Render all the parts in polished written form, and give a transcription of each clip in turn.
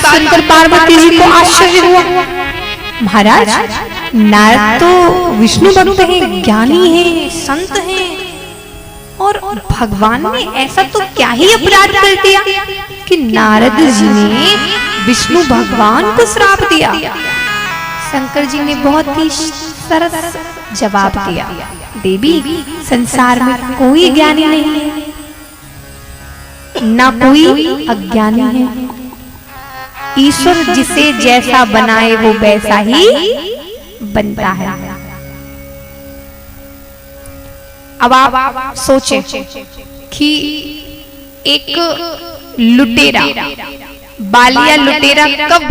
सुनकर पार्वती जी को आश्चर्य हुआ। महाराज, नारद तो विष्णु भक्त हैं, ज्ञानी हैं, संत हैं, और भगवान ने ऐसा तो क्या ही अपराध कर दिया कि नारद जी ने विष्णु भगवान को श्राप दिया। शंकर जी ने बहुत ही सरस जवाब दिया, देवी, संसार में कोई ज्ञानी नहीं है, ना कोई अज्ञानी है। ईश्वर जिसे जैसा बनाए वो वैसा ही बनता है। अब आप सोचें कि एक लुटेरा, बालिया लुटेरा कब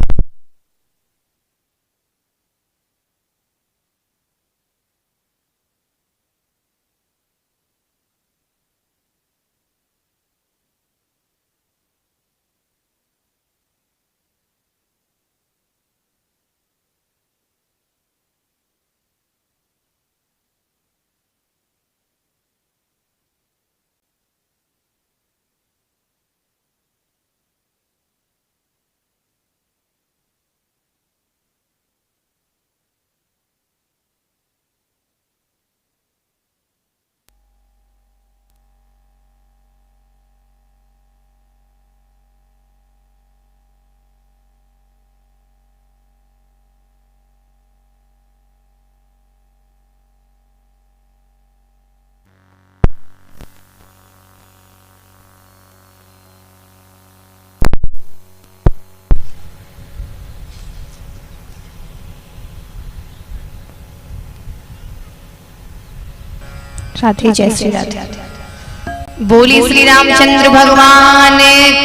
राधे जय श्री राधे। बोली श्री रामचंद्र भगवान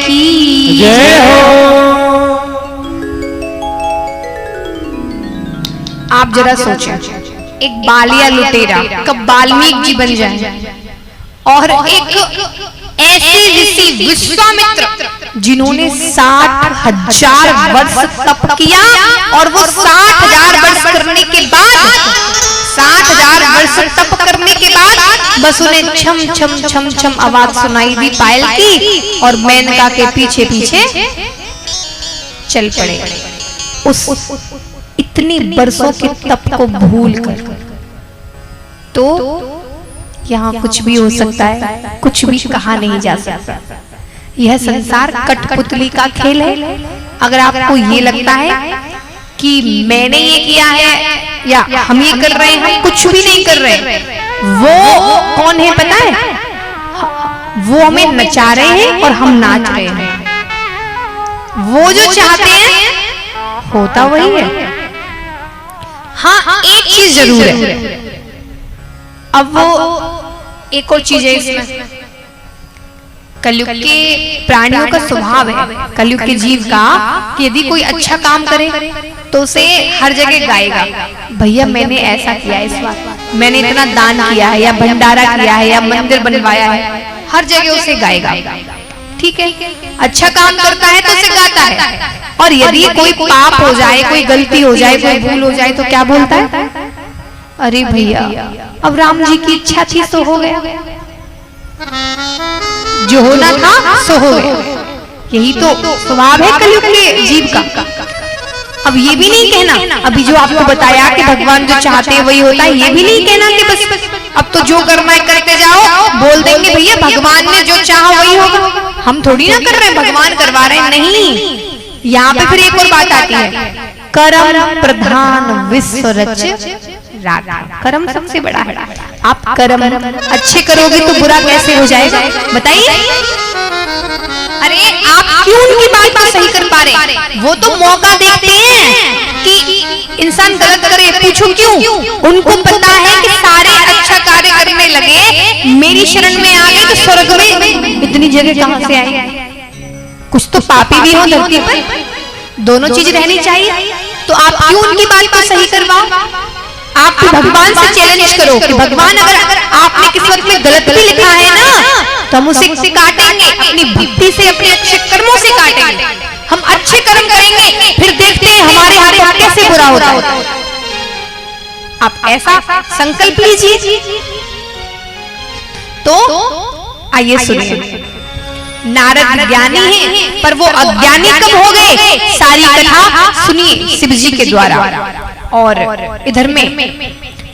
की जय हो। आप जरा सोचें, एक बालिया लुटेरा कब वाल्मीकि जी बन जाए, और एक ऐसे ऋषि विश्वामित्र जिन्होंने 60,000 वर्ष तप किया, और वो 60,000 वर्ष करने के बाद 60,000 वर्ष तप करने के बाद बस उन्हें छम छम छम छम आवाज सुनाई दी पायल की, और मेनका के पीछे पीछे चल पड़े उस इतने वर्षों के तप को भूल कर। तो यहाँ कुछ भी हो सकता है, कुछ भी कहा नहीं जा सकता। यह संसार कठपुतली का खेल है। अगर आपको ये लगता है कि मैंने ये किया है या हम ये कर रहे हैं, हम कुछ भी नहीं कर रहे, वो कौन है पता है? वो हमें नचा रहे हैं और हम नाच रहे हैं। वो जो चाहते हैं होता वही है। हाँ, एक चीज जरूर है। अब वो एक और चीज है इसमें, कलयुग के प्राणियों का स्वभाव है, कलयुग के जीव का, कि यदि कोई अच्छा काम करे तो उसे हर जगह गाएगा, भैया मैंने ऐसा किया है इस बार, मैंने इतना दान किया है, या भंडारा किया है, या मंदिर बनवाया है, हर जगह उसे गाएगा। ठीक है, अच्छा काम करता है तो उसे गाता है। और यदि कोई पाप हो जाए, कोई गलती हो जाए, कोई भूल हो जाए तो क्या बोलता है? अरे भैया अब राम जी की इच्छा थी सो हो गया, जो होना था सो हो गया। यही तो स्वभाव है कलयुग के जीव का। अब ये भी नहीं कहना, अभी जो आपको बताया कि भगवान जो चाहते हैं वही होता है, ये भी नहीं कहना कि बस अब तो जो करना है करते जाओ। बोल देंगे भैया भगवान ने जो चाहा वही होगा, हम थोड़ी ना कर रहे हैं, भगवान करवा रहे हैं। नहीं, यहाँ पे फिर एक और बात आती है, कर्म प्रधान विश्व रच राधा। कर्म सबसे बड़ा है। आप कर्म अच्छे करोगे तो बुरा कैसे हो जाएगा बताइए? अरे आप क्यों उनकी बात को सही कर पा रहे? वो तो मौका देखते हैं कि इंसान गलत करे, पूछो क्यों? उनको पता है कि सारे अच्छा कार्य करने लगे, मेरी शरण में आ गए तो स्वर्ग में इतनी जगह कहां से आई? कुछ तो पापी भी हो धरती पर, दोनों चीज रहनी चाहिए। तो आप क्यों उनकी बात को सही करवाओ? आप भगवान से चैलेंज करो कि भगवान अगर आपने किस्मत में गलत भी लिखा है ना, तो हम उसे काटेंगे, अपनी भक्ति से, अपने अच्छे कर्मों से काटेंगे। हम अच्छे कर्म करेंगे, फिर देखते हैं हमारे हाथों कैसे बुरा होता है। आप ऐसा संकल्प लीजिए। तो आइए सुनिए, नारद ज्ञानी हैं, पर वो अज्ञानी कब हो गए? सारी कथा सुनिए शिव जी के द्वारा। और इधर में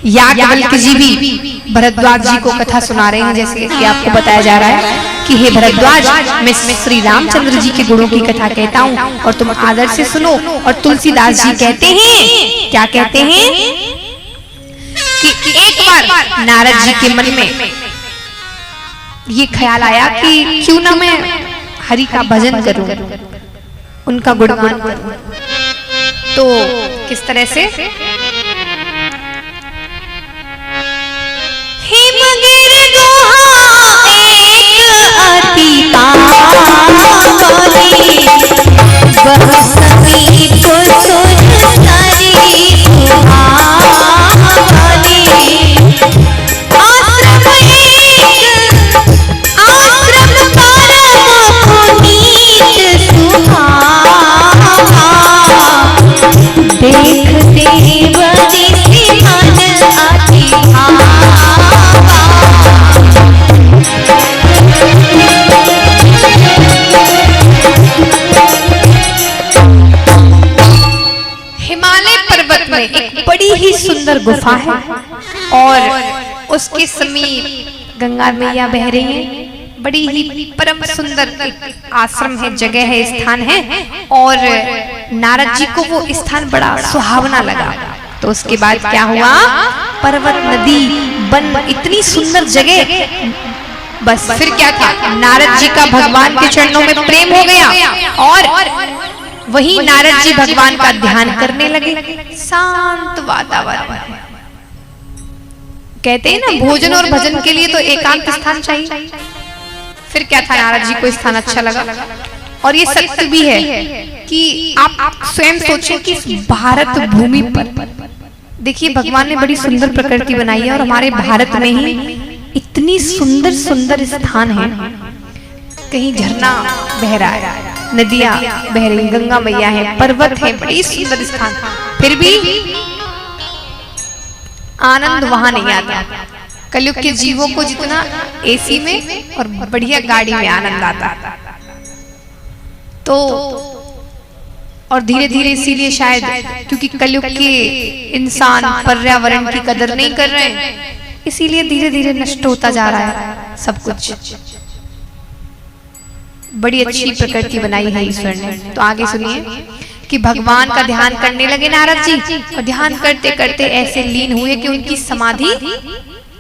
याज्ञवल्क्य जी भी भरद्वाज जी को कथा सुना रहे हैं, जैसे कि आपको बताया जा रहा है कि हे भरद्वाज, मैं श्री रामचंद्र जी के गुणों की कथा कहता हूँ और तुम आदर से सुनो। और तुलसीदास जी कहते हैं, क्या कहते हैं कि एक बार नारद जी के मन में ये ख्याल आया कि क्यों ना मैं हरि का भजन करूं, उनका गुणगान करूं। तो किस तरह से? हिमगिर गुहा एक अति पावनी, बहु समीप सुरसरी सुहावनी। आश्रम परम पुनीत सुहावा, देख देवती मन अति हिमालय पर्वत में एक बड़ी ही सुंदर गुफा है और उसके समीप गंगा मैया बह रही है। बड़ी ही परम सुंदर आश्रम है, जगह है, स्थान है। और नारद जी को वो स्थान बड़ा सुहावना लगा। तो उसके बाद क्या हुआ? पर्वत, नदी, वन, इतनी सुंदर जगह। बस फिर क्या था? नारद जी का भगवान के चरणों में प्रेम हो गया और वही नारद जी भगवान का ध्यान करने लगे। शांत वातावरण। कहते हैं ना, भोजन और भजन के लिए तो एकांत स्थान चाहिए। फिर क्या था? नारद जी को स्थान अच्छा लगा। और ये सत्य भी है कि आप स्वयं सोचें कि भारत भूमि पर देखिए भगवान ने बड़ी सुंदर प्रकृति बनाई है और हमारे भारत में ही इतनी सुंदर सुंदर स्थान है। कहीं झरना बह रहा है, नदियां बह रही, गंगा मैया है, पर्वत है, बड़ी सुंदर स्थान। फिर भी आनंद वहां नहीं आता। कलयुग के जीवों को जितना एसी में और बढ़िया गाड़ी में आनंद आता, तो और धीरे धीरे इसीलिए शायद क्योंकि कलयुग के इंसान पर्यावरण की कदर नहीं कर रहे हैं, इसीलिए धीरे धीरे नष्ट होता जा रहा है सब कुछ। बड़ी अच्छी प्रकृति बनाई है ईश्वर ने। तो आगे सुनिए कि भगवान का ध्यान करने लगे नारद जी और ध्यान करते करते ऐसे लीन हुए कि उनकी समाधि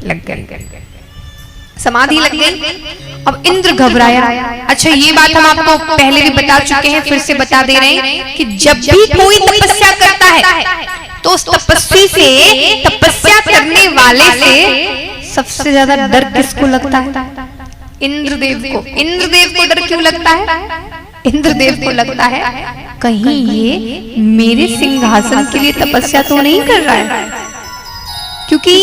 लग गई। समाधि लग गई। अब इंद्र घबराया। अच्छा, ये बात हम आपको पहले भी बता चुके हैं, फिर से बता दे रहे हैं कि जब भी कोई तपस्या करता है तो उस तपस्वी से, तपस्या करने वाले से सबसे ज्यादा डर किसको लगता है? इंद्रदेव को। इंद्रदेव को डर क्यों लगता है? इंद्रदेव को लगता है कहीं ये मेरे सिंहासन के लिए तपस्या तो नहीं कर रहा है, क्योंकि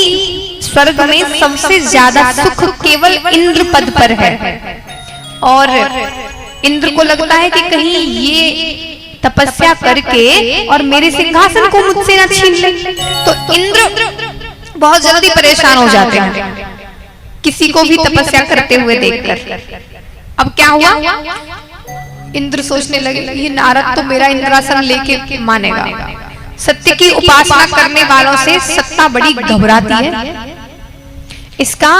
स्वर्ग में सबसे ज्यादा सुख केवल इंद्र पद पर है। और इंद्र को लगता है कि कहीं ये तपस्या करके और मेरे सिंहासन को मुझसे ना छीन ले। तो इंद्र बहुत जल्दी परेशान हो जाते हैं किसी को भी तपस्या करते हुए देखकर। अब क्या हुआ? इंद्र सोचने लगे ये नारद तो मेरा इंद्रासन लेके मानेगा। सत्य की उपासना करने वालों से सत्ता बड़ी घबराती है, इसका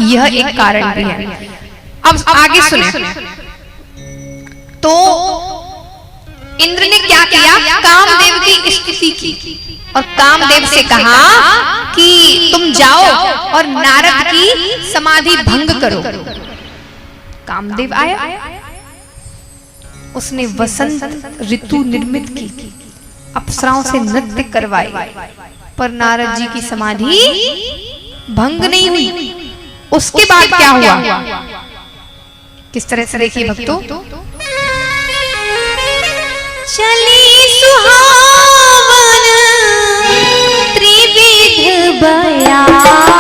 यह एक कारण भी है। अब आगे सुने। तो इंद्र ने क्या किया? कामदेव की स्तुति की और कामदेव से कहा कि तुम जाओ और नारद की समाधि भंग करो। कामदेव आया, उसने वसंत ऋतु निर्मित की, अप्सराओं से नृत्य करवाए, पर नारद जी की समाधि भंग नहीं हुई। उसके बाद क्या हुआ? किस तरह से देखिए भक्तों। चली सुहावन त्रिविध बयारी,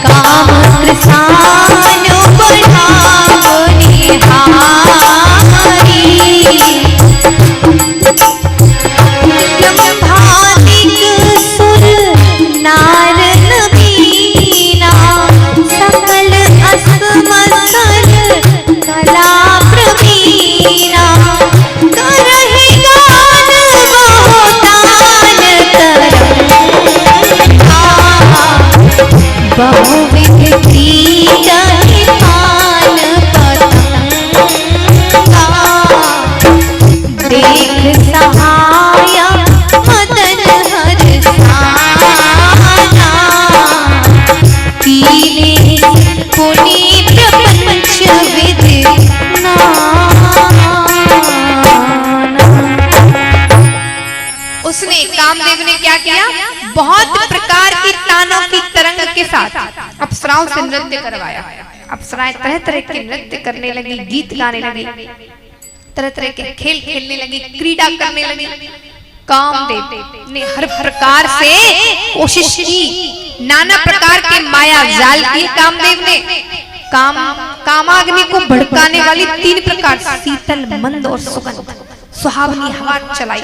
काम कृष्ण बढ़ावो निहारी। भातिक सुर नार नबीना, सकल असमस क्या किया, बहुत प्रकार की तानों की तरंग के साथ अप्सराओं से नृत्य करवाया। अप्सराएं तरह तरह के नृत्य करने लगी, गीत गाने लगी, तरह तरह के खेल खेलने लगी, क्रीड़ा करने लगी। कामदेव ने हर प्रकार से कोशिश की, नाना प्रकार के माया जाल किए कामदेव ने। कामाग्नि को भड़काने वाली 3 प्रकार, शीतल, मंद और सुगंध, सुहावनी हवा चलाई।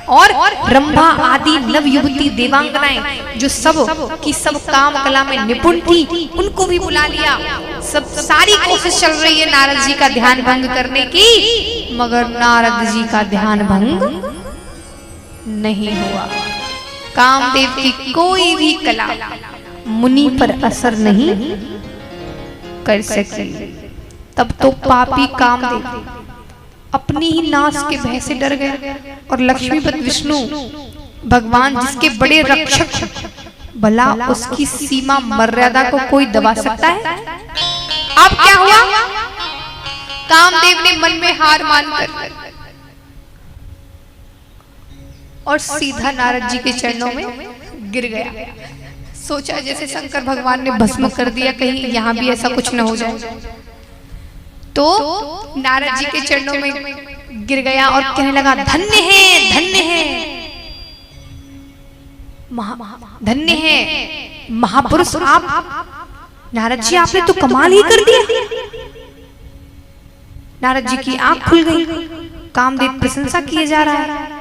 और रंभा आदि नव युवती देवांगनाएं जो सब की सब काम कला में निपुण थी, उनको भी बुला लिया। सब सारी कोशिश चल रही है नारद जी का ध्यान भंग करने की, मगर नारद जी का ध्यान भंग नहीं हुआ। कामदेव की कोई भी कला मुनि पर असर नहीं कर सकी। तब तो पापी कामदेव अपनी ही नाश के भय से डर गए और लक्ष्मीपति विष्णु भगवान जिसके बड़े रक्षक, भला उसकी सीमा मर्यादा को कोई दबा सकता है? अब क्या हुआ, कामदेव ने मन में हार मानकर और सीधा नारद जी के चरणों में गिर गया। सोचा जैसे शंकर भगवान ने भस्म कर दिया, कहीं यहाँ भी ऐसा कुछ न हो जाए। तो नारद जी के चरणों में गिर गया और कहने लगा, धन्य है, धन्य है, धन्य है महापुरुष आप। नारद जी आपने तो कमाल ही कर दिया। नारद जी की आंख खुल गई, कामदेव प्रशंसा किए जा रहा है।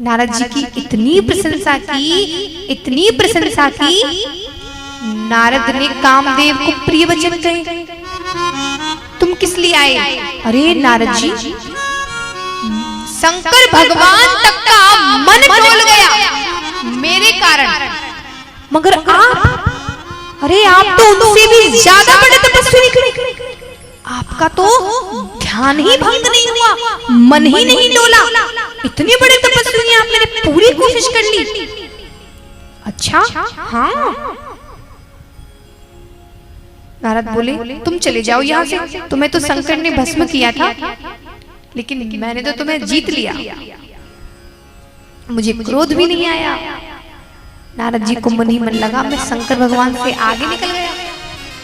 नारद जी की इतनी प्रशंसा की, इतनी प्रशंसा की, नारद ने कामदेव को प्रिय वचन कहे, तुम किस लिए आए? अरे नारद जी, शंकर भगवान तक का मन डोल गया मेरे कारण, मगर आप, अरे आप तो उनसे भी ज्यादा बड़े तपस्वी निकले। आपका तो ध्यान ही भंग नहीं हुआ, मन ही नहीं डोला, इतने बड़े तपस्वी हैं आप, मैंने पूरी कोशिश कर ली। अच्छा हाँ। नारद बोले, तुम चले जाओ यहाँ से, तुम्हें तो शंकर ने भस्म किया था, लेकिन मैंने तो तुम्हें जीत लिया, मुझे क्रोध भी नहीं आया। नारद जी को मन ही मन लगा, मैं शंकर भगवान से आगे निकल गया,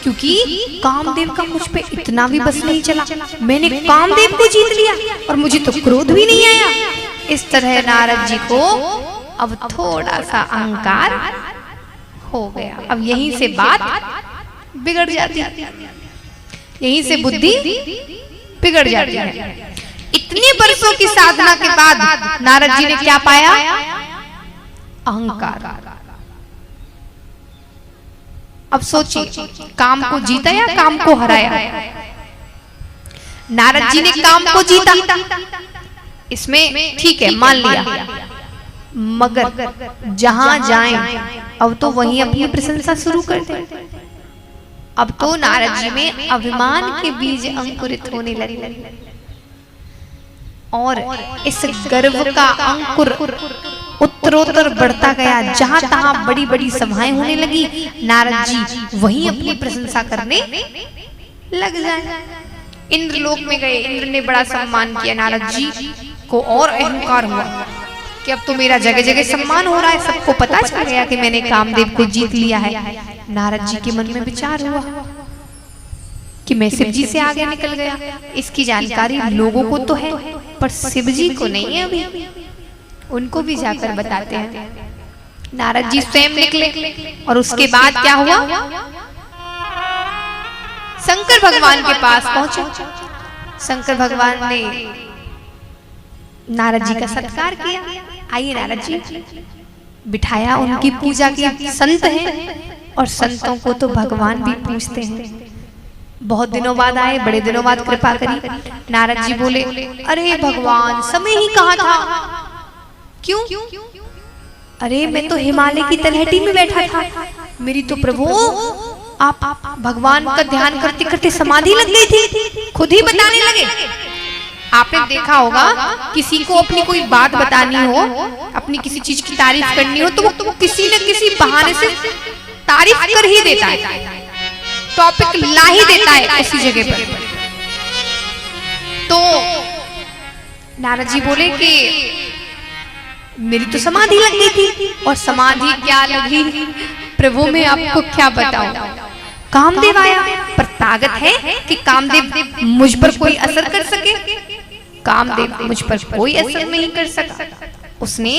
क्योंकि कामदेव का मुझ पे इतना भी बस नहीं चला, मैंने कामदेव को जीत लिया और मुझे तो क्रोध भी नहीं आया। इस तरह नारद जी को अब थोड़ा सा अहंकार हो गया। अब यहीं से बात बिगड़ जाती है, यहीं से बुद्धि बिगड़ जाती है। इतने वर्षों की साधना के बाद नारद जी ने क्या पाया? अहंकार। अब सोचिए, काम को जीता या काम को हराया? नारद जी ने काम को जीता, इसमें ठीक है, मान लिया, मगर जहां जाएं अब तो वहीं अपनी प्रशंसा शुरू कर दे। अब तो नारद जी में अभिमान के बीज अंकुरित होने लगे और इस गर्व का अंकुर उत्तरोत्तर बढ़ता गया। जहां तहां बड़ी बड़ी सभाएं होने लगी, नारद जी वहीं अपनी प्रशंसा करने लग जाए। इंद्र लोक में गए, इंद्र ने बड़ा सम्मान किया नारद जी को और अहंकार हुआ कि अब तो मेरा जगह जगह सम्मान हो रहा है, सबको पता चल गया कि मैंने कामदेव को जीत लिया है। नारद जी के मन में विचार हुआ कि मैं शिव जी से आगे निकल गया, इसकी जानकारी लोगों को तो है पर शिव जी को नहीं है, अभी उनको भी जाकर बताते हैं। नारद जी स्वयं निकले और उसके बाद क्या हुआ? शंकर भगवान के पास पहुंचे। शंकर भगवान ने नारद जी का सत्कार किया, आइए नारद जी, बिठाया, उनकी पूजा की। संत हैं और संतों को तो भगवान भी पूछते हैं। बहुत दिनों बाद आए, बड़े दिनों बाद कृपा करी। नारद जी बोले, अरे भगवान, समय ही कहा था, क्यों? अरे मैं तो हिमालय की तलहटी में बैठा था, मेरी तो प्रभु आप भगवान का ध्यान करते करते समाधि लग गई थी, खुद ही बताने लगे। आपने देखा होगा, किसी को अपनी कोई बात बतानी हो, अपनी किसी चीज की तारीफ करनी हो, तो वो किसी न किसी बहाने से तारीफ कर ही देता है, टॉपिक ला ही देता है उसी जगह पर। तो नारद जी बोले कि मेरी तो समाधि लग गई थी। और समाधि क्या लगी प्रभु, मैं आपको क्या बताऊं। कामदेव आया, पर ताकत है कि कामदेव मुझ पर कोई असर कर सके? कामदेव मुझ पर कोई असर नहीं कर सका। उसने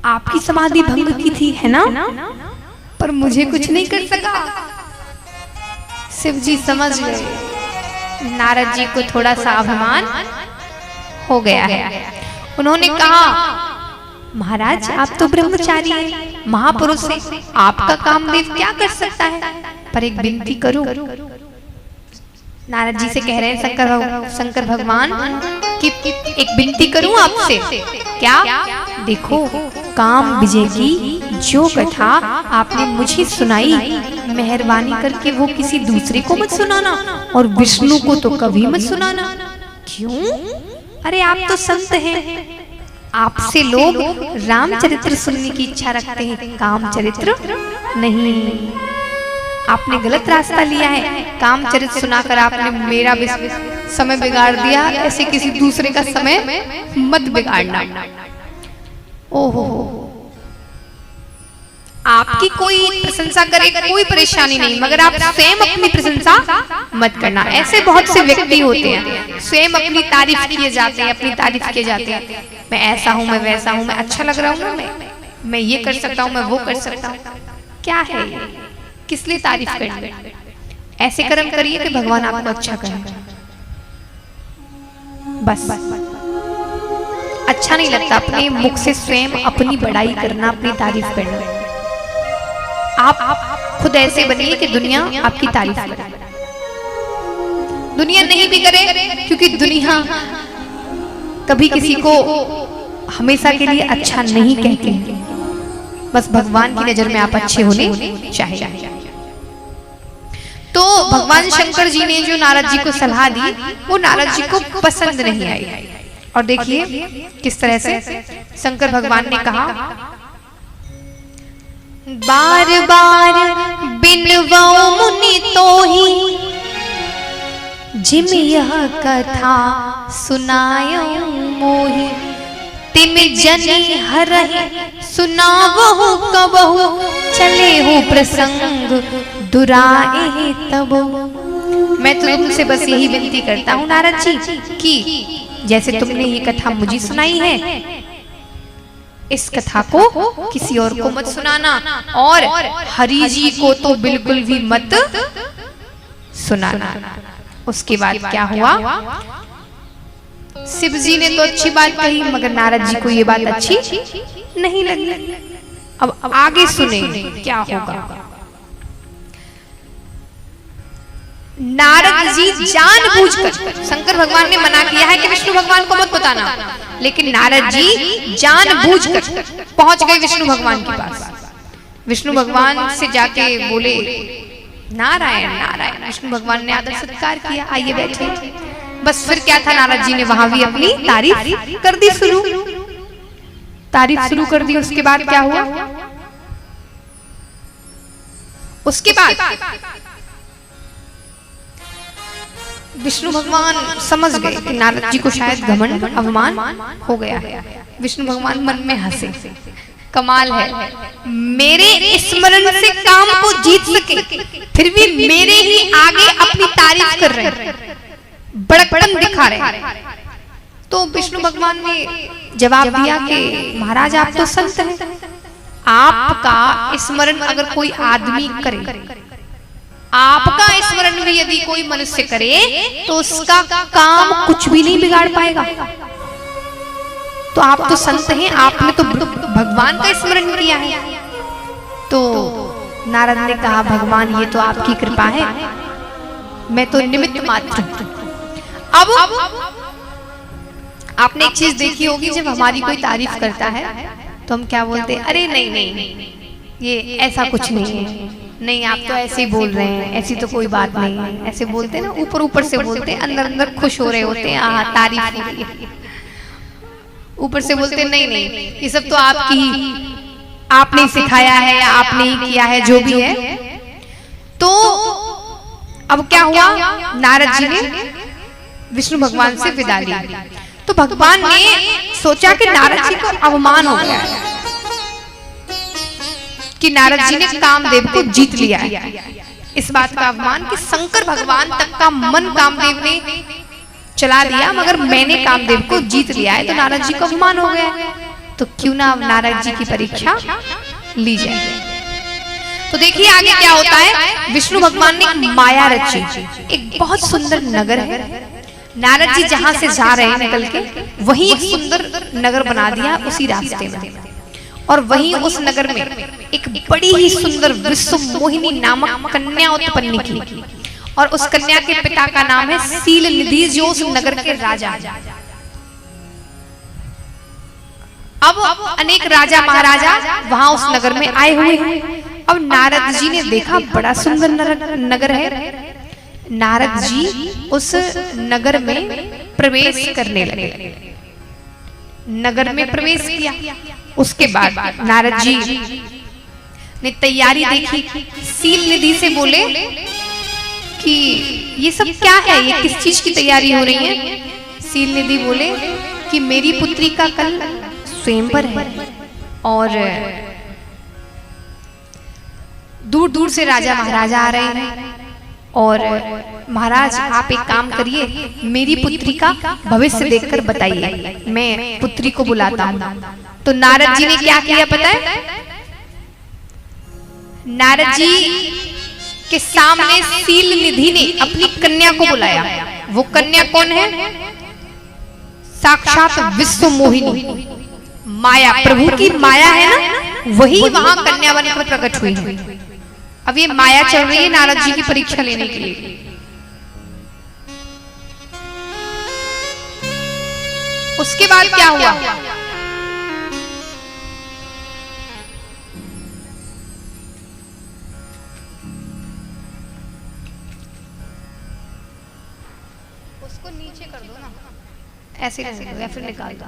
आपकी समाधि भंग की थी, है ना, पर मुझे कुछ नहीं कर सका। शिव जी समझ गए, नारद जी को थोड़ा सा अभिमान हो गया है। उन्होंने कहा, महाराज आप तो ब्रह्मचारी हैं, महापुरुष हैं, आपका कामदेव क्या कर सकता है, पर एक विनती करूं। नारद जी से कह रहे हैं शंकर भगवान कि एक विनती करूं आपसे। क्या? देखो, काम विजय की जो कथा आपने मुझे सुनाई, मेहरबानी करके वो किसी दूसरे को मत सुनाना, और विष्णु को तो कभी मत सुनाना। क्यों? अरे आप तो संत हैं, आपसे लोग रामचरित्र सुनने की इच्छा रखते हैं, कामचरित्र नहीं। आपने गलत रास्ता लिया है, कामचरित्र सुनाकर आपने मेरा समय बिगाड़ दिया, ऐसे किसी दूसरे का समय मत बिगाड़ना। ओहो, आपकी कोई प्रशंसा करे कोई परेशानी नहीं, मगर आप स्वयं अपनी प्रशंसा मत करना। ऐसे बहुत से व्यक्ति होते हैं, स्वयं अपनी तारीफ किए जाते हैं, अपनी तारीफ किए जाते हैं, मैं ऐसा हूं, मैं वैसा हूं, मैं अच्छा लग रहा हूं, मैं ये कर सकता हूं, मैं वो कर सकता हूं। क्या है ये? किस लिए तारीफ करनी? ऐसे कर्म करिए कि भगवान आपको अच्छा करें। बस अच्छा नहीं लगता अपने मुख से स्वयं अपनी बड़ाई करना, अपनी तारीफ करना। आप खुद ऐसे बनिए कि दुनिया आपकी तारीफ करे। दुनिया नहीं भी करे, क्योंकि दुनिया कभी किसी को हमेशा के लिए अच्छा नहीं कहती। बस भगवान की नजर में आप अच्छे होने चाहिए। तो भगवान शंकर जी ने जो नारद जी को सलाह दी, वो नारद जी को पसंद नहीं आई। और देखिए किस तरह से शंकर भगवान ने कहा, बार बार बिनवाओ मुनि तो ही, जिम यह कथा सुनायो मोहि। तिम जनि हरहि सुनावहु कबहु, चले हो प्रसंग दुराए तब। मैं तो तुमसे बस यही विनती करता हूँ नारद जी कि जैसे तुमने ये कथा मुझे सुनाई है, इस कथा को किसी और को मत सुनाना, और हरि जी को तो बिल्कुल भी मत सुनाना। उसके बाद क्या हुआ? शिव जी ने तो अच्छी बात कही, मगर नारद जी को ये बात अच्छी नहीं लगी। अब आगे सुने क्या होगा। नारद जी जानबूझकर, शंकर भगवान ने मना किया है कि विष्णु भगवान को मत बताना, लेकिन नारद जी जानबूझकर पहुंच गए विष्णु भगवान के पास। विष्णु भगवान से जाके बोले, नारायण नारायण। विष्णु भगवान ने आदर सत्कार किया, आइए बैठे। बस फिर क्या था, नारद जी ने वहां भी अपनी तारीफ कर दी शुरू, तारीफ शुरू कर दी। उसके बाद क्या हुआ? उसके बाद विष्णु भगवान समझ गए कि नारद जी को शायद घमंड अभिमान हो गया है। विष्णु भगवान मन में हंसे, कमाल है, मेरे स्मरण से काम को जीत सके, फिर भी मेरे ही आगे अपनी तारीफ कर रहे हैं, बड़कपन दिखा रहे हैं। तो विष्णु भगवान ने जवाब दिया कि महाराज आप तो संत हैं, आपका स्मरण अगर कोई आदमी करे, आपका स्मरण भी यदि कोई मनुष्य करे, तो उसका काम कुछ भी नहीं बिगाड़ पाएगा। तो आप तो संत हैं, आपने तो भगवान का स्मरण किया है। तो नारद ने कहा, भगवान ये तो आपकी कृपा है, मैं तो निमित्त मात्र। अब आपने एक चीज देखी होगी, जब हमारी कोई तारीफ करता है तो हम क्या बोलते हैं? अरे नहीं नहीं, ये ऐसा कुछ नहीं है, नहीं आप तो ऐसे ही बोल रहे हैं, ऐसी तो कोई बात नहीं है। ऐसे बोलते हैं ना, ऊपर ऊपर से बोलते हैं, अंदर अंदर खुश हो रहे होते हैं, हाँ तारीफ हो रही है। ऊपर से बोलते हैं नहीं नहीं, ये सब तो आपने सिखाया है, आपने ही किया है, जो भी है। तो अब क्या हुआ? नारद जी ने विष्णु भगवान से विदा ली। तो भगवान ने सोचा कि नारद जी को अवमान हो गया कि नारद जी ने कामदेव को जीत लिया है। इस बात का अवमान कि शंकर भगवान तक का मन कामदेव ने चला दिया, मगर मैंने कामदेव को जीत लिया है, तो नारद जी को अवमान हो गया। तो क्यों ना नारद जी की परीक्षा ली जाए। तो देखिए आगे क्या होता है। विष्णु भगवान ने एक माया रची, एक बहुत सुंदर नगर है। नारद जी जहां से जा रहे हैं निकल के, वहीं एक सुंदर नगर बना दिया उसी रास्ते में, और वहीं उस नगर में एक बड़ी ही सुंदर विश्व मोहिनी नामक कन्या उत्पन्न की, और उस कन्या के पिता का नाम है सील निधि, जो उस नगर के राजा। अब अनेक राजा महाराजा वहां उस नगर में आए हुए हैं। अब नारद जी ने देखा बड़ा सुंदर नगर है। नारद जी उस नगर में प्रवेश करने लगे, नगर में प्रवेश किया। उसके बाद नारद जी ने तैयारी देखी, सील निधि से बोले कि ये सब क्या है, ये किस चीज की तैयारी हो रही है। सील निधि बोले कि मेरी पुत्री का कल स्वयंवर है, और दूर दूर से राजा महाराजा आ रहे हैं, और महाराज आप एक काम करिए, मेरी पुत्री का भविष्य देखकर बताइए, मैं पुत्री को बुलाता हूं। तो नारद जी ने क्या किया पता है। नारद जी के सामने सील निधि ने अपनी कन्या को बुलाया। वो कन्या कौन है? साक्षात विश्व मोहिनी माया, प्रभु की माया है ना, वही वहां कन्या बनकर प्रकट हुई है। अब ये माया चल रही है नारद जी की परीक्षा लेने के लिए। उसके बाद क्या हुआ? उसको नीचे कर दो ना, ऐसे कर दो या फिर निकाल दो।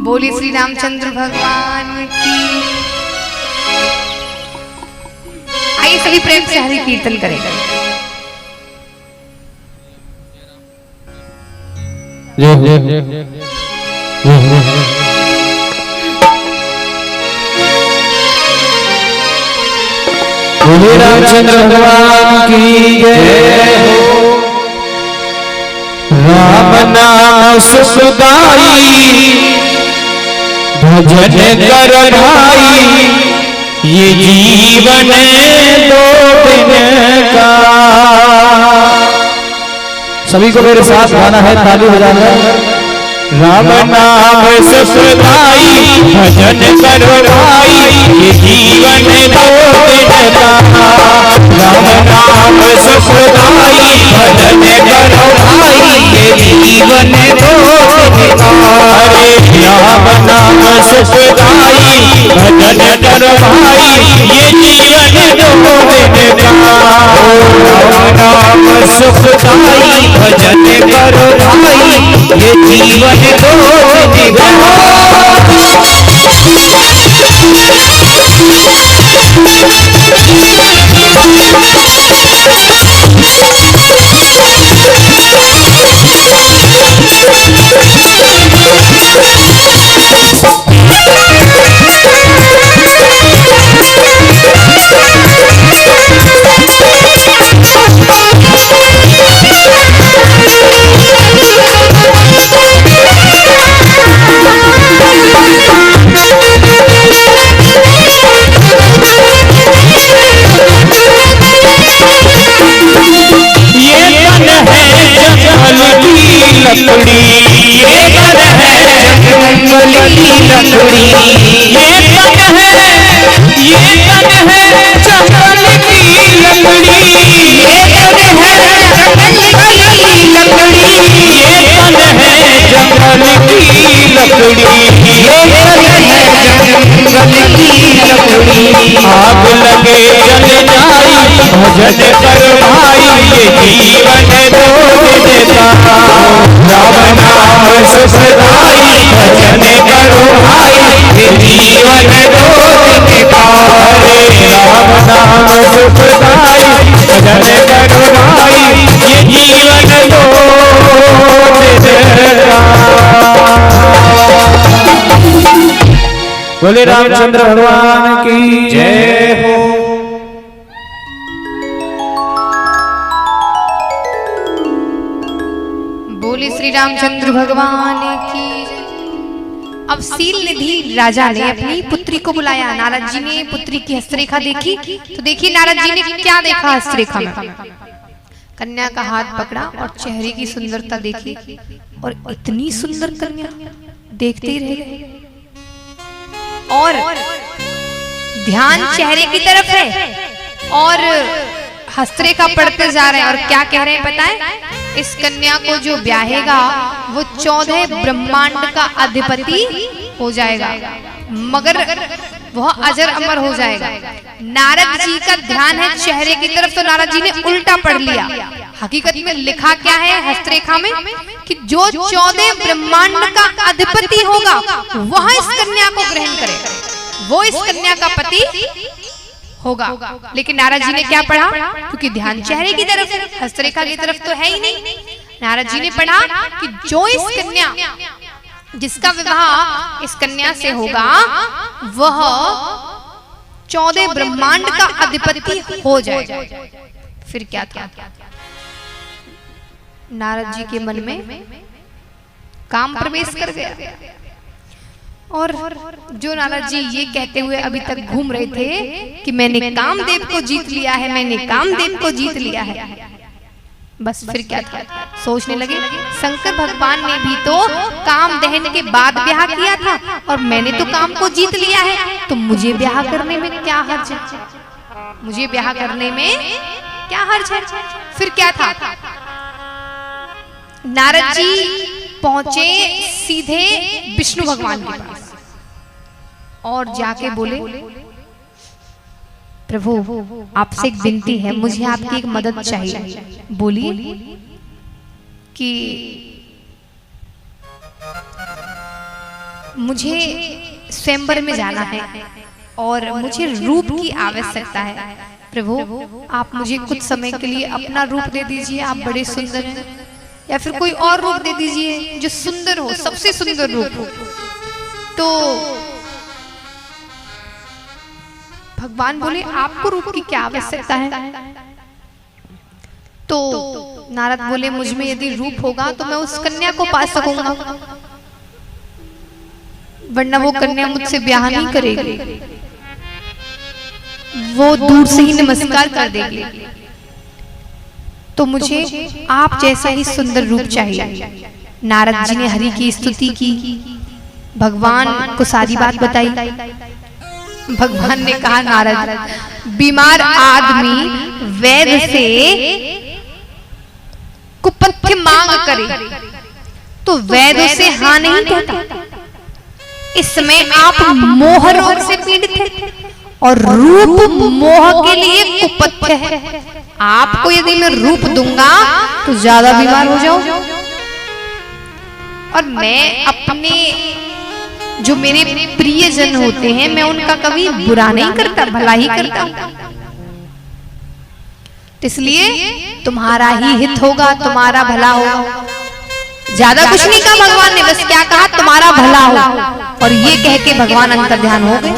बोली श्री रामचंद्र भगवान की। आइए सभी प्रेम से हरि कीर्तन करें। बोले रामचंद्र भगवान की जय हो। राम नाम सुखदाई, भजन कर भाई, ये जीवन दो दिन का। सभी को मेरे साथ गाना है, ताली बजाना। राम नाम सुखदाई, भजन कर भाई, ये जीवन दो दिन का। राम नाम सुखदाई, भजन कर भाई, ये जीवन दो दिन का। राम नाम सुखदाई, भजन कर भाई, ये जीवन दो दिन का। राम नाम सुखदाई, भजन कर भाई, ये जीवन दो दिन का। लकड़ी ये तन है जंगल की लकड़ी, ये तन है जंगल की लकड़ी, ये तन है जंगल की लकड़ी, ये तन है जंगल की लकड़ी। आग लगे जल जाई, भजन कर भाई, जीवन रोज देता राम नाम सुखदाई भजन करो भाई ये जीवन रोज देता राम नाम सुखदाई भजन करो भाई ये जीवन रोज देता। बोले रामचंद्र भगवान की जय हो। बोले श्री रामचंद्र भगवान की। अब सील निधि राजा ने अपनी पुत्री को बुलाया। नारद जी ने पुत्री की हस्तरेखा देखी तो देखिए नारद जी ने क्या देखा हस्तरेखा में। कन्या का हाथ पकड़ा और चेहरे की सुंदरता देखी और इतनी सुंदर कन्या देखते ही रह गए। और ध्यान चेहरे की तरफ है और हस्तरेखा पढ़ते जा रहे हैं और क्या कह रहे हैं पता है? इस कन्या को जो ब्याहेगा वो 14 ब्रह्मांड का अधिपति हो जाएगा, मगर वह अजर अमर हो जाएगा। नारद जी का ध्यान है चेहरे की तरफ तो नारद जी ने उल्टा पढ़ लिया। हकीकत में लिखा क्या है हस्तरेखा में कि जो 14 ब्रह्मांड का अधिपति होगा वह इस कन्या को ग्रहण करेगा, वो इस कन्या का पति होगा। लेकिन नारद जी ने क्या पढ़ा? क्योंकि ध्यान चेहरे की तरफ हस्तरेखा की तरफ तो है ही नहीं। नारद जी ने पढ़ा कि जो इस कन्या जिसका विवाह इस कन्या से होगा वह 14 ब्रह्मांड का अधिपति हो जाएगा। फिर क्या था? नारद जी के मन में काम प्रवेश कर गया और जो नारद जी ये कहते हुए अभी तक घूम रहे थे कि मैंने कामदेव को जीत लिया है, मैंने कामदेव को जीत लिया है, बस फिर क्या था? सोचने लगे शंकर भगवान ने भी तो काम दहन के बाद ब्याह किया था और मैंने तो काम को जीत लिया है, तो मुझे ब्याह करने में क्या हर्ज है? मुझे ब्याह करने में क्या हर्ज है? फिर क्या था? नारद जी पहुंचे सीधे विष्णु भगवान के पास और जाके बोले प्रभु आपसे एक विनती है, मुझे आपकी एक मदद चाहिए। बोलिए। कि मुझे स्वयंवर में जाना है और मुझे रूप की आवश्यकता है। प्रभु आप मुझे कुछ समय के लिए अपना रूप दे दीजिए, आप बड़े सुंदर हैं, या फिर कोई और रूप दे दीजिए जो सुंदर हो, सबसे सुंदर रूप हो। तो भगवान बोले आपको रूप की क्या आवश्यकता है? तो नारद बोले मुझ में यदि रूप होगा तो मैं उस कन्या को पा सकूंगा, वरना वो कन्या मुझसे ब्याह नहीं करेगी, वो दूर से ही नमस्कार कर देगी। तो मुझे आप जैसा ही सुंदर रूप चाहिए। नारद जी ने हरि की स्तुति की, भगवान को सारी बात बताई। भगवान ने कहा नारद बीमार आदमी वैद्य से कुपथ्य मांग करे तो वैद्य से हाँ नहीं कहता। इस समय आप मोह रोग से पीड़ित हैं और रूप मोह के लिए कुपथ्य है। आपको यदि मैं रूप दूंगा तो ज्यादा बीमार हो जाओ, और मैं अपने जो मेरे प्रियजन होते हैं मैं उनका कभी बुरा नहीं करता, भला ही करता। इसलिए तुम्हारा ही हित होगा, तुम्हारा भला होगा। ज्यादा कुछ नहीं कहा भगवान ने, बस क्या कहा तुम्हारा भला हो। और ये कह के भगवान अंतर्ध्यान हो गए।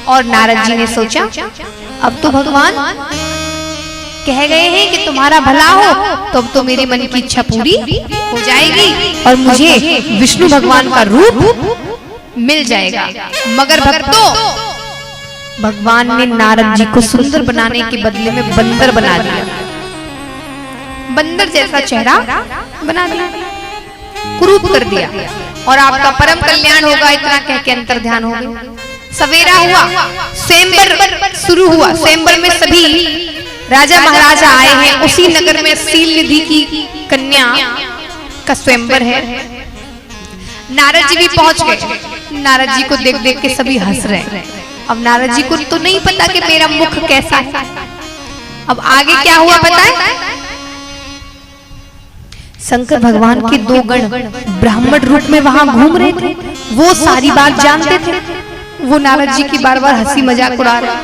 और नारद जी ने सोचा अब तो भगवान कह गए हैं कि तुम्हारा भला हो, तो अब तो मेरे मन की इच्छा पूरी हो जाएगी और मुझे विष्णु भगवान का रूप मिल जाएगा। मगर भक्तों भगवान ने नारद जी को सुंदर बनाने के बदले में बंदर बना दिया, बंदर जैसा चेहरा बना दिया, कुरूप कर दिया। और आपका परम कल्याण होगा इतना कह के अंतर्ध्यान हो गया। सवेरा हुआ, स्वयंवर शुरू हुआ। स्वयंवर में सभी राजा महाराजा आए हैं। उसी नगर में सील निधि की कन्या का स्वयंवर है। नारद जी भी पहुंच गए। नारद जी को देख देख के सभी हंस रहे हैं। अब नारद जी को तो नहीं पता कि मेरा मुख कैसा है। अब आगे क्या हुआ पता है? शंकर भगवान के दो गण ब्राह्मण रूप में वहां घूम रहे थे, वो सारी बात जानते थे। वो नारद जी की बार बार हंसी मजाक उड़ा रहे।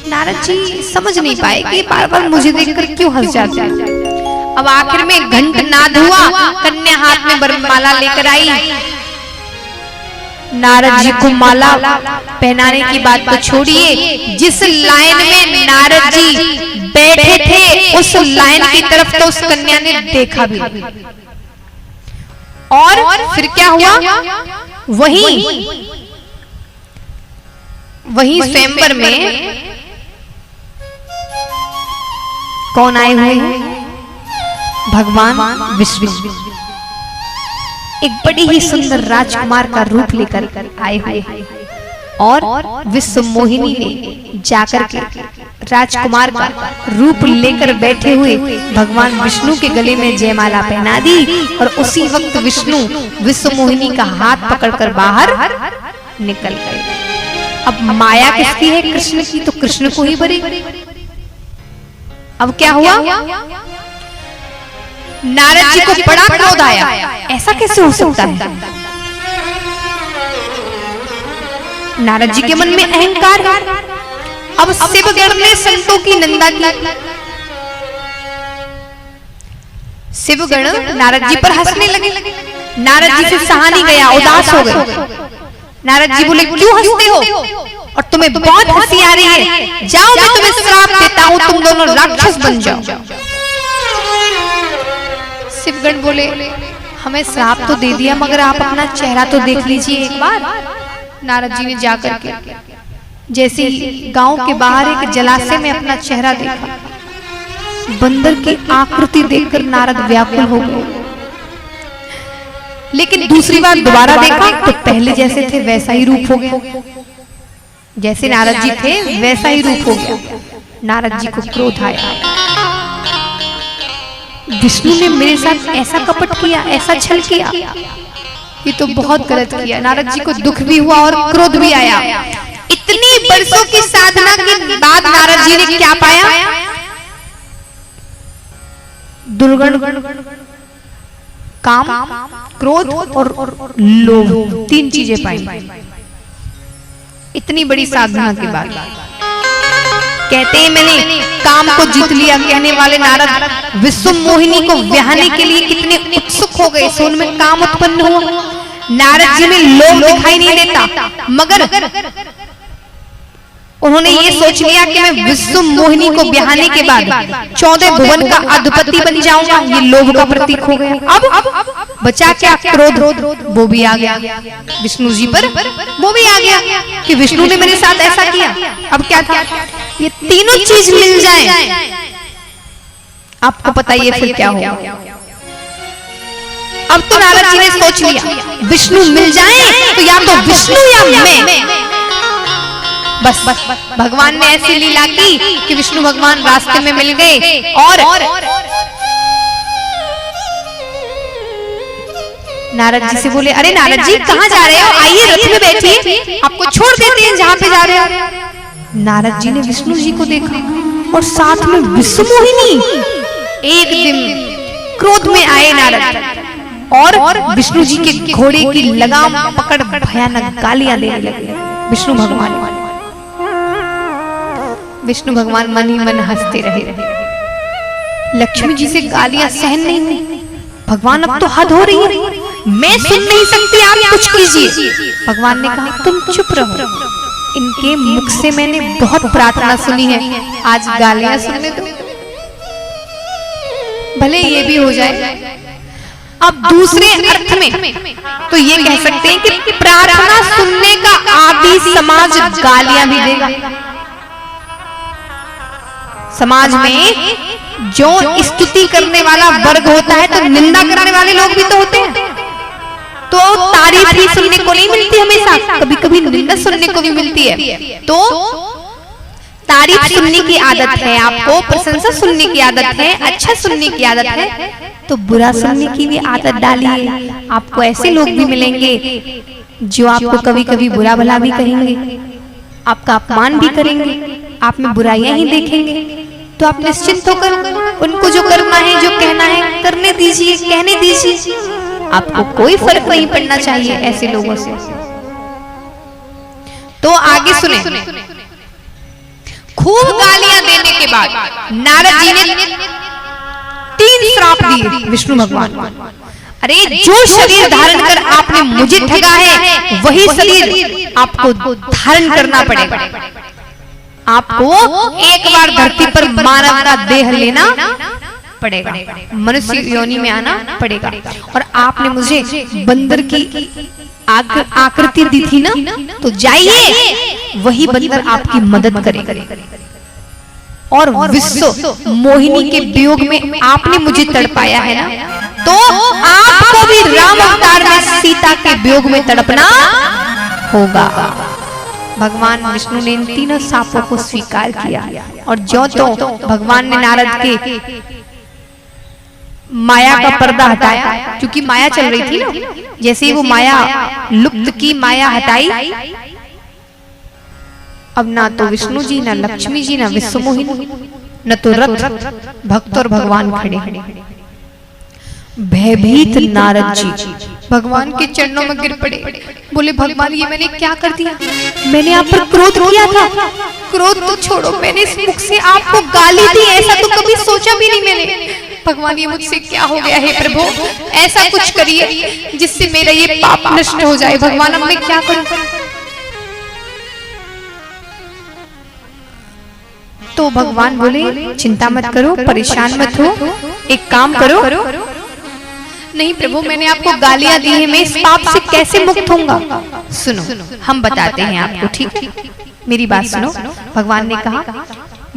नारद जी समझ नहीं पाए कि बार बार मुझे देखकर क्यों हंस जाते हैं। अब आखिर में घंटनाद हुआ, कन्या हाथ में वरमाला लेकर आई। नारद जी को माला पहनाने की बात तो छोड़िए, जिस लाइन में नारद जी बैठे थे उस लाइन की तरफ तो उस कन्या ने देखा भी। और फिर क्या हुआ, वही स्वयंवर में कौन आए हुए हैं? भगवान विष्णु एक बड़ी ही सुंदर राजकुमार का रूप लेकर आए हुए हैं। और विश्व मोहिनी ने जाकर के राजकुमार का रूप लेकर बैठे हुए भगवान विष्णु के गले में जयमाला पहना दी। और उसी वक्त विष्णु विश्व मोहिनी का हाथ पकड़कर बाहर निकल गए। अब माया किसकी है? कृष्ण की, तो कृष्ण को ही बरी। अब क्या हुआ, नारद जी को बड़ा क्रोध आया। ऐसा कैसे हो सकता है? नारद जी के मन में अहंकार। अब शिवगण ने संतों की निंदा की। शिवगण नारद जी पर हंसने लगे। नारद जी से सहा नहीं गया, उदास हो गए। नारद जी बोले, क्यों हंसते हो? और तुम्हें बहुत हंसी आ रही है, जाओ मैं तुम्हें श्राप देता हूं, तुम दोनों राक्षस बन जाओ। शिवगण बोले, हमें श्राप तो दे दिया, मगर आप अपना चेहरा तो देख लीजिए एक बार। नारद जी ने जाकर के जैसे ही गांव के बाहर एक जलाशय में अपना चेहरा देखा, बंदर की आकृति देखकर नारद व्याकुल हो गए। लेकिन दूसरी बार दोबारा देखा तो पहले जैसे थे वैसा ही रूप हो गया। जैसे नारद जी थे वैसा ही रूप हो गया। नारद जी को क्रोध आया, विष्णु ने मेरे साथ ऐसा कपट किया, ऐसा छल किया, ये तो बहुत गलत किया। नारद जी को दुख भी हुआ और क्रोध भी आया। इतनी वर्षों की साधना के बाद नारद जी ने क्या पाया? दुर्गुण, काम, क्रोध और लोभ, तीन चीजें पाई इतनी बड़ी साधना के बाद। कहते हैं मैंने काम को जीत लिया कहने वाले नारद विश्व मोहिनी को ब्याहने के लिए कितने उत्सुक हो गए। सोन में काम उत्पन्न हुआ। नारद जी में लोभ दिखाई नहीं देता, मगर उन्होंने ये सोच लिया कि मैं विश्व मोहिनी को ब्याहने के बाद 14 भुवन का अधिपति बन जाऊंगा। ये लोभ का प्रतीक हो गया। अब बचा क्या? क्रोध, वो भी आ गया विष्णु जी पर, वो भी आ गया कि विष्णु ने मेरे साथ ऐसा किया। अब क्या था? ये तीनों चीज मिल जाए, आपको पता है फिर क्या होगा। अब तो नारद जी ने सोच लिया विष्णु मिल जाए तो या तो विष्णु या मैं। बस भगवान ने ऐसी लीला की कि विष्णु भगवान रास्ते में मिल गए। और नारद जी से बोले, अरे नारद जी कहाँ जा रहे हो? आइए रथ में बैठिए, आपको छोड़ देते हैं जहाँ पे जा रहे हो। नारद जी ने विष्णु जी को देखा और साथ में विश्व मोहिनी। एक दिन क्रोध में आए नारद और विष्णु जी के घोड़े की लगाम पकड़ भयानक गालियां देने लगे विष्णु भगवान। विष्णु भगवान मन ही मन हंसते रहे। लक्ष्मी जी से गालियां सहन नहीं हुई। भगवान अब तो हद हो रही है, मैं सुन नहीं सकती, आप कुछ कीजिए। भगवान ने कहा तुम चुप रहो, इनके मुख से मैंने बहुत प्रार्थना सुनी है, आज गालियां सुनने दो, भले ये भी हो जाए। अब दूसरे अर्थ में तो ये कह सकते हैं कि प्रार्थना सुनने का आदि समाज गालियां भी देगा। समाज में जो स्तुति करने वाला वर्ग होता है तो निंदा करने वाले लोग भी तो होते हैं। तो तारीफ ही सुनने को नहीं मिलती हमेशा, कभी कभी निंदा सुनने को भी मिलती है। तो तारीफ सुनने की आदत है आपको, प्रशंसा सुनने की आदत है, अच्छा सुनने की आदत है, तो बुरा सुनने की भी आदत डालिए। आपको ऐसे लोग भी मिलेंगे जो आपको कभी कभी बुरा भला भी कहेंगे, आपका अपमान भी करेंगे, आप में बुराइयां ही देखेंगे। तो आप निश्चिंत होकर उनको जो करना है, जो कहना है करने दीजिए, कहने दीजिए। आपको कोई फर्क नहीं पड़ना चाहिए ऐसे लोगों से। तो आगे सुने। खूब गालियां देने के बाद नारद जी ने 3 श्राप दिए विष्णु भगवान को। अरे जो शरीर धारण कर आपने मुझे ठगा है, वही शरीर आपको धारण करना पड़ेगा। आपको एक बार धरती पर मानव का देह लेना पड़ेगा, मनुष्य योनि में आना पड़ेगा। और आपने मुझे बंदर की आकृति दी थी ना, तो जाइए वही बंदर आपकी मदद करेगा। और विश्व मोहिनी के वियोग में आपने मुझे तड़पाया है ना, तो आपको भी राम अवतार में सीता के वियोग में तड़पना होगा। भगवान विष्णु ने इन तीनों शापों को स्वीकार किया। और जो तो भगवान ने नारद के माया का पर्दा हटाया, क्योंकि माया चल रही थी ना, जैसे ही वो माया लुप्त की, माया हटाई, अब ना तो विष्णु जी, ना लक्ष्मी जी, ना विश्व मोहिनी, न तो रथ, भक्त और भगवान खड़े। भयभीत नारद जी भगवान के चरणों में गिर पड़े। बोले भगवान ये मैंने क्या कर दिया? मैंने आप पर क्रोध किया था। क्रोध तो छोड़ो, मैंने इस मुख से आपको गाली दी, ऐसा तो कभी सोचा भी नहीं मैंने। भगवान ये मुझसे क्या हो गया है प्रभु? ऐसा कुछ करिए जिससे मेरा ये पाप नष्ट हो जाए। भगवान अब मैं क्या करूं? तो भगवान बोले चिंता मत करो, परेशान मत हो, एक काम करो। नहीं प्रभु, मैंने आपको गालियां दी है, मैं इस पाप से कैसे मुक्त होऊंगा? सुनो, हम बताते हैं आपको, ठीक है? मेरी बात सुनो। भगवान ने कहा,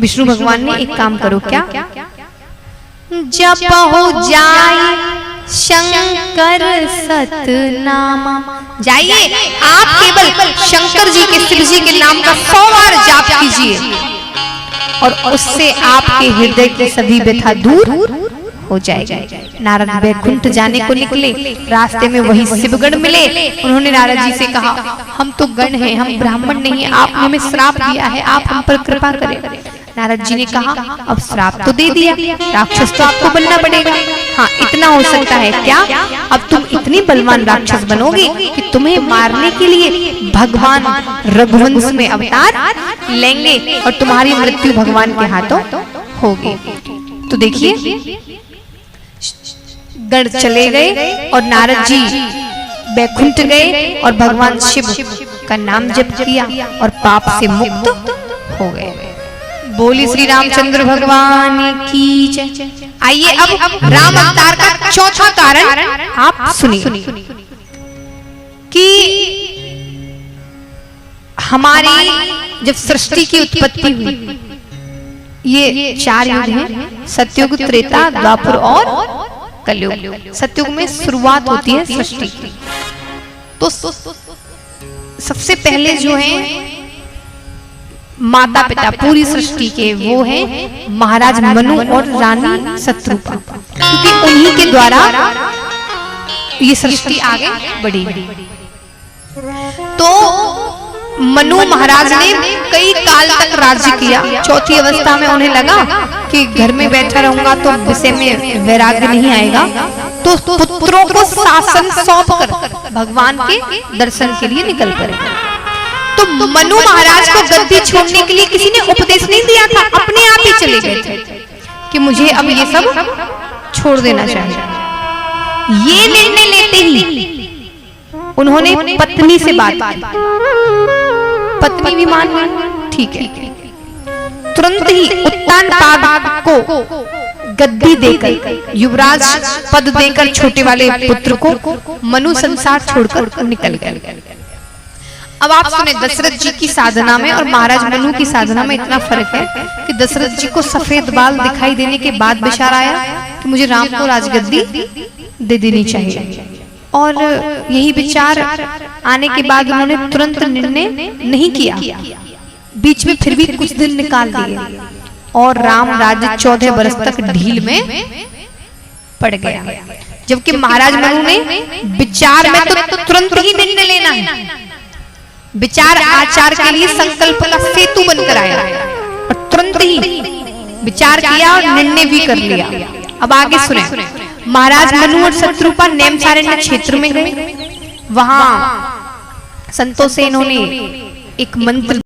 विष्णु भगवान ने एक काम करो, क्या? जप हो जाए शंकर सतनामा। जाइए आप केवल शंकर जी के, शिव जी के नाम का 100 बार जाप कीजिए और उससे आपके हृदय की सभी व्यथा दूर हो जाएगा। नारद वैकुंठ जाने को निकले, रास्ते में वही शिवगण मिले। उन्होंने नारद जी से कहा, हम तो गण हैं, हम ब्राह्मण नहीं, आपने हमें श्राप दिया है, आप हम पर कृपा करें। नारद जी ने कहा, अब श्राप तो दे दिया, राक्षस तो आपको बनना पड़ेगा। हाँ, इतना हो सकता है क्या? अब तुम इतनी बलवान राक्षस बनोगे कि तुम्हें मारने के लिए भगवान रघुवंश में अवतार लेंगे और तुम्हारी मृत्यु भगवान के हाथों होगी। तो देखिए, गण चले गए और नारद जी वैकुंठ गए और भगवान शिव का नाम जप किया और पाप से मुक्त हो गए। बोली श्री रामचंद्र भगवान की जय। आइए अब राम अवतार का चौथा कारण आप सुनिए कि हमारी जब सृष्टि की उत्पत्ति हुई, ये 4 युग हैं, सतयुग, त्रेता, द्वापर और कलयुग। सतयुग में शुरुआत होती है सृष्टि की। तो सबसे पहले जो है माता पिता पूरी सृष्टि के, वो हैं महाराज मनु और रानी शत्रुपा, क्योंकि उन्हीं के द्वारा ये सृष्टि आगे बढ़ी। तो मनु महाराज ने कई काल तक राज्य किया। चौथी अवस्था में उन्हें लगा कि घर में बैठा रहूंगा तो विषय में वैराग्य नहीं आएगा, तो पुत्रों को शासन सौंपकर भगवान के दर्शन के लिए निकल पड़े। तो मनु महाराज को गद्दी छोड़ने के लिए किसी ने उपदेश नहीं दिया था, अपने आप ही चले गए थे कि मुझे अब ये सब छोड़ देना चाहिए। ये निर्णय लेते ही उन्होंने पत्नी से बात की, पत्नी भी मान गई, ठीक है। तुरंत ही उत्तानपाद को गद्दी देकर, युवराज पद देकर छोटे वाले पुत्र को मनु संसार छोड़कर निकल गए। अब आप सुने, दशरथ जी की साधना में और महाराज मनु की साधना में इतना फर्क है कि दशरथ जी को सफेद बाल दिखाई देने के बाद विचार आया कि मुझे राम को राजगद्दी दे देनी चाहिए, और यही विचार आने के बाद उन्होंने तुरंत निर्णय नहीं किया। बीच में फिर भी कुछ दिन निकाल दिए और राम राज्य 14 वर्ष तक ढील में पड़ गया। जबकि महाराज मनु ने विचार में तो तुरंत ही निर्णय लेना है, विचार आचार के लिए संकल्प का सेतु बनकर आया और तुरंत ही विचार किया और निर्णय भी कर लिया। अब आगे सुने। महाराज मनु और शत्रुपा नेमसारण्य क्षेत्र में गए। वहां संतों से इन्होंने एक मंत्र